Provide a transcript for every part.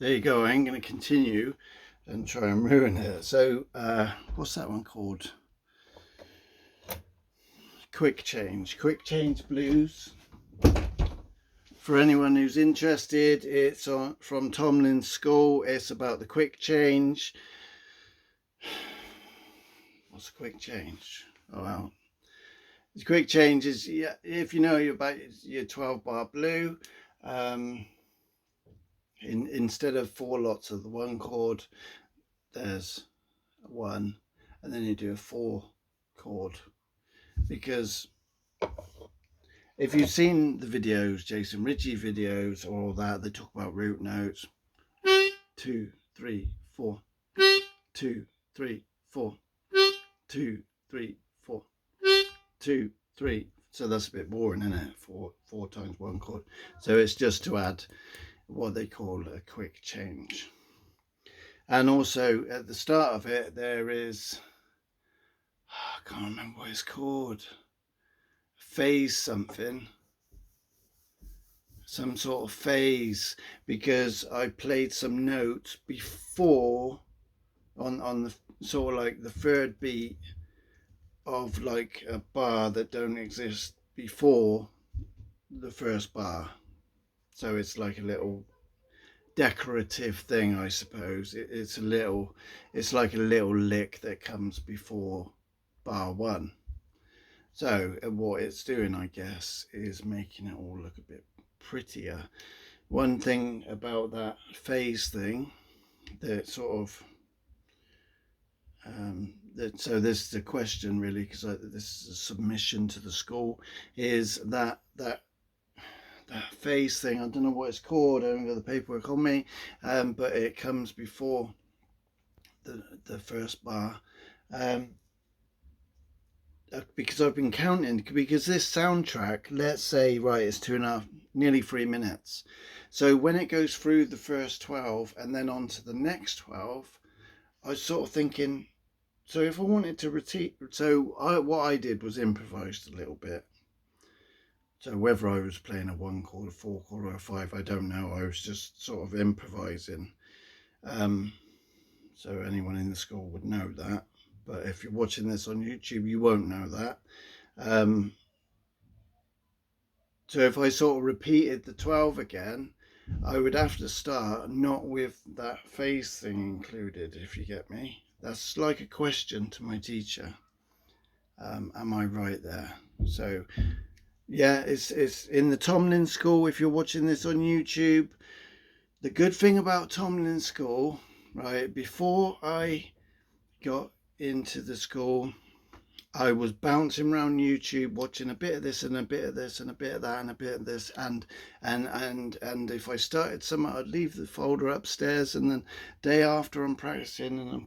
There you go. I'm going to continue and try and ruin it. So, what's that one called? Quick Change. Quick Change Blues. For anyone who's interested, it's from Tomlin's school. It's about the quick change. What's a quick change? Oh, well. The quick change is, yeah, if you know about your 12 bar blue, um, instead of four lots of the one chord, there's one, and then you do a four chord. Because if you've seen the videos, Jason Ritchie videos, or all that, they talk about root notes. 2, 3, 4, 2, 3, 4, 2, 3, 4, 2, 3. So that's a bit boring, isn't it? Four times one chord. So it's just to add what they call a quick change. And also at the start of it, there is, I can't remember what it's called, phase something. Some sort of phase, because I played some notes before on the sort of like the third beat of like a bar that don't exist before the first bar. So it's like a little decorative thing, I suppose. It's like a little lick that comes before bar one. So what it's doing, I guess, is making it all look a bit prettier. One thing about that phase thing that sort of so this is a question really, because this is a submission to the school, is that phase thing, I don't know what it's called, I haven't got the paperwork on me, but it comes before the first bar, um, because I've been counting, because this soundtrack, let's say, right, it's 2.5, nearly 3 minutes. So when it goes through the first 12 and then on to the next 12, I was sort of thinking, so if I wanted to repeat, what I did was improvised a little bit. So whether I was playing a one chord, a four chord, or a five, I don't know. I was just sort of improvising. So anyone in the school would know that. But if you're watching this on YouTube, you won't know that. So if I sort of repeated the 12 again, I would have to start not with that phase thing included, if you get me. That's like a question to my teacher. Am I right there? So yeah, it's in the Tomlin school. If you're watching this on YouTube, the good thing about Tomlin school, right, before I got into the school, I was bouncing around YouTube watching a bit of this and a bit of this and a bit of that and a bit of this, and if I started something, I'd leave the folder upstairs, and then day after I'm practicing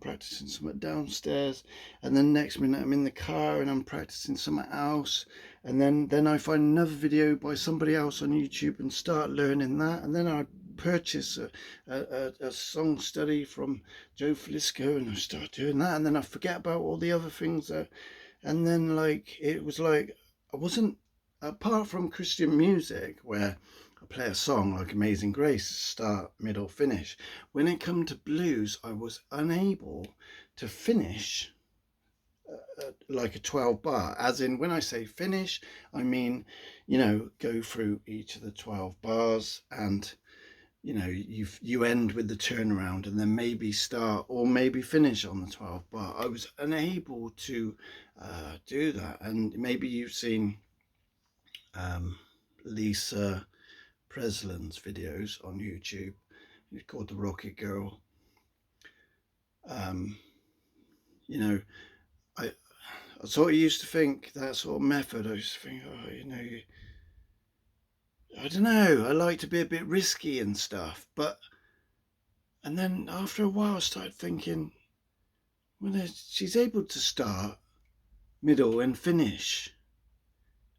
something downstairs, and then next minute I'm in the car and I'm practicing something else, and then I find another video by somebody else on YouTube and start learning that, and then I purchase a song study from Joe Flisco and I start doing that, and then I forget about all the other things that. And then like it was like I wasn't, apart from Christian music where I play a song like Amazing Grace, start, middle, finish. When it come to blues, I was unable to finish like a 12 bar. As in, when I say finish, I mean, go through each of the 12 bars, and you end with the turnaround and then maybe start or maybe finish on the 12 bar. I was unable to do that. And maybe you've seen Lisa Preslin's videos on YouTube. It's called The Rocket Girl. um, you know I, I sort of used to think that sort of method, I used to think, oh, I don't know, I like to be a bit risky and stuff, but and then after a while I started thinking, well, she's able to start, middle, and finish,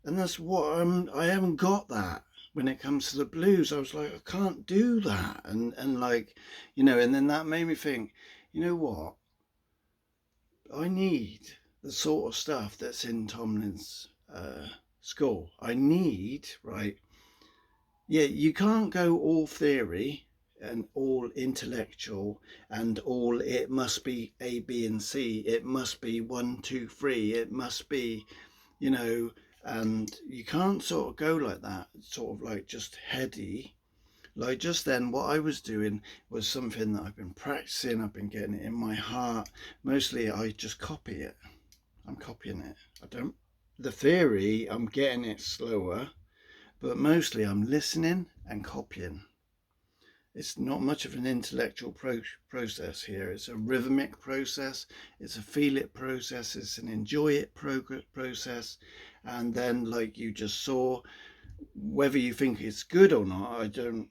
and that's what I haven't got that when it comes to the blues. I was like, I can't do that, and like, and then that made me think, you know what? I need the sort of stuff that's in Tomlin's school. I need, right? Yeah, you can't go all theory and all intellectual, and all it must be A, B, and C. It must be 1, 2, 3. It must be, you know, and you can't sort of go like that, sort of like just heady. Like just then, what I was doing was something that I've been practicing, I've been getting it in my heart. Mostly I just copy it. I'm copying it. I don't, the theory, I'm getting it slower, but mostly I'm listening and copying. It's not much of an intellectual process here. It's a rhythmic process. It's a feel it process. It's an enjoy it process. And then, like you just saw, whether you think it's good or not, I don't,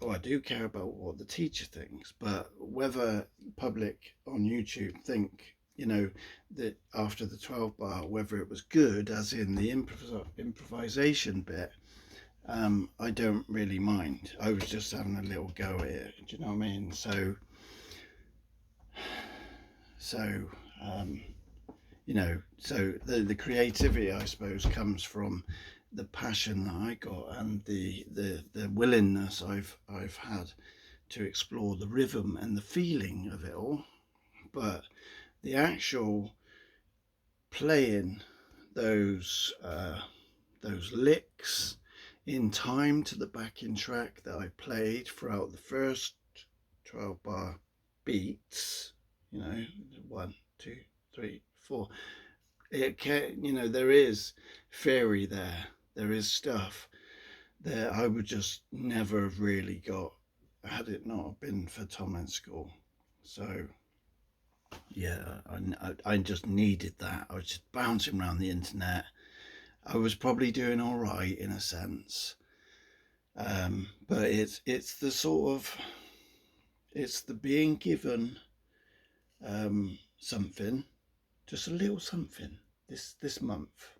I do care about what the teacher thinks, but whether public on YouTube think, that after the 12 bar, whether it was good, as in the improvisation bit, I don't really mind. I was just having a little go at it. Do you know what I mean? So, um, so the creativity, I suppose, comes from the passion that I got and the willingness I've had to explore the rhythm and the feeling of it all. But the actual playing those licks in time to the backing track that I played throughout the first 12 bar beats, 1, 2, 3, 4. It can, there is theory there. There is stuff that I would just never have really got had it not been for Tomlin School. So yeah, I just needed that. I was just bouncing around the internet. I was probably doing all right in a sense, but it's the sort of, it's the being given something, just a little something this month,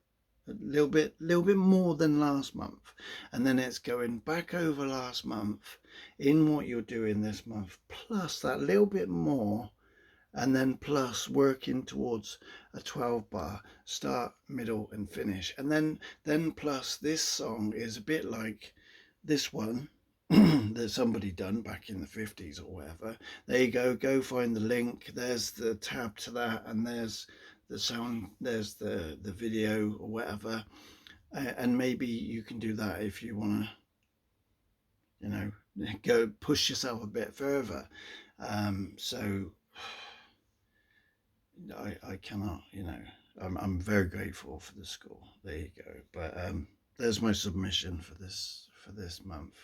a little bit more than last month, and then it's going back over last month in what you're doing this month, plus that little bit more, and then plus working towards a 12 bar start, middle and finish, and then plus this song is a bit like this one that somebody done back in the 50s or whatever. There you go find the link, there's the tab to that, and there's the sound, there's the video or whatever, and maybe you can do that if you want to, go push yourself a bit further. So I cannot, I'm very grateful for the school. There you go. But there's my submission for this month.